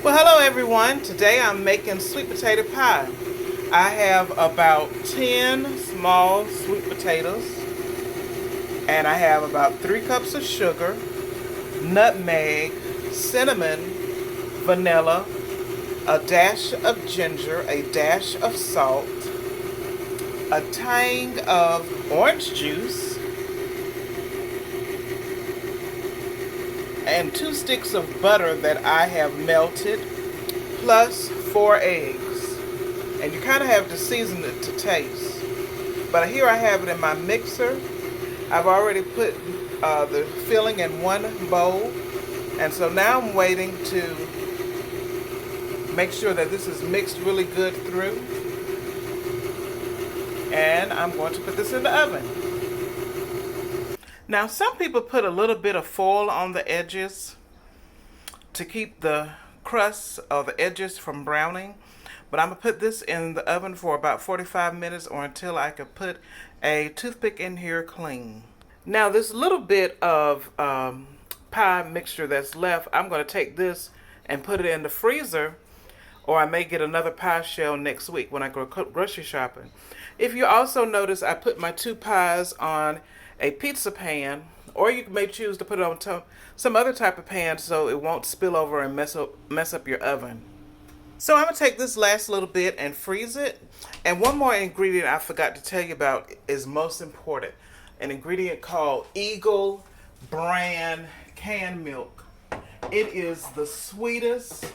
Well, hello everyone. Today I'm making sweet potato pie. I have about 10 small sweet potatoes, and I have about 3 cups of sugar, nutmeg, cinnamon, vanilla, a dash of ginger, a dash of salt, a tang of orange juice, and 2 sticks of butter that I have melted, plus 4 eggs. And you kind of have to season it to taste. But here I have it in my mixer. I've already put the filling in one bowl. And so now I'm waiting to make sure that this is mixed really good through. And I'm going to put this in the oven. Now some people put a little bit of foil on the edges to keep the crust or the edges from browning. But I'm going to put this in the oven for about 45 minutes or until I can put a toothpick in here clean. Now this little bit of pie mixture that's left, I'm going to take this and put it in the freezer, or I may get another pie shell next week when I go grocery shopping. If you also notice, I put my 2 pies on a pizza pan, or you may choose to put it on some other type of pan so it won't spill over and mess up your oven. So I'm going to take this last little bit and freeze it. And one more ingredient I forgot to tell you about is most important. An ingredient called Eagle brand canned milk. It is the sweetest,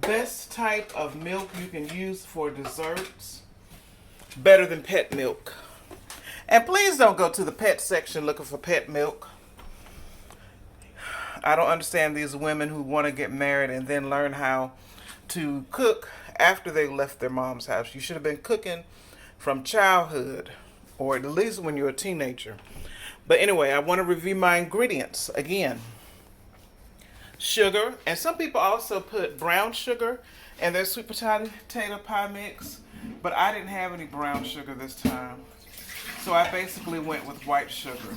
best type of milk you can use for desserts. Better than pet milk. And please don't go to the pet section looking for pet milk. I don't understand these women who want to get married and then learn how to cook after they left their mom's house. You should have been cooking from childhood, or at least when you're a teenager. But anyway, I want to review my ingredients again. Sugar, and some people also put brown sugar in their sweet potato pie mix, but I didn't have any brown sugar this time. So I basically went with white sugar.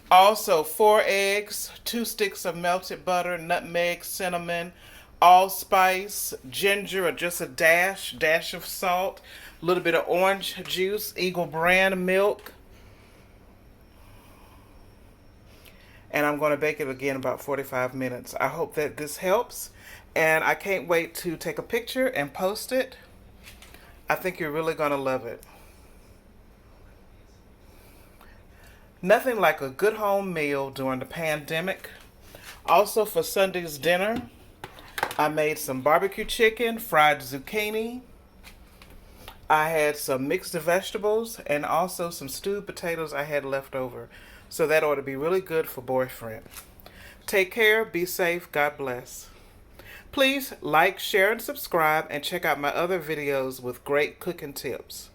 Also 4 eggs, 2 sticks of melted butter, nutmeg, cinnamon, allspice, ginger or just a dash of salt, a little bit of orange juice, Eagle brand milk. And I'm going to bake it again about 45 minutes. I hope that this helps, and I can't wait to take a picture and post it. I think you're really going to love it. Nothing like a good home meal during the pandemic. Also for Sunday's dinner, I made some barbecue chicken, fried zucchini. I had some mixed vegetables and also some stewed potatoes I had left over. So that ought to be really good for boyfriend. Take care, be safe, God bless. Please like, share, and subscribe, and check out my other videos with great cooking tips.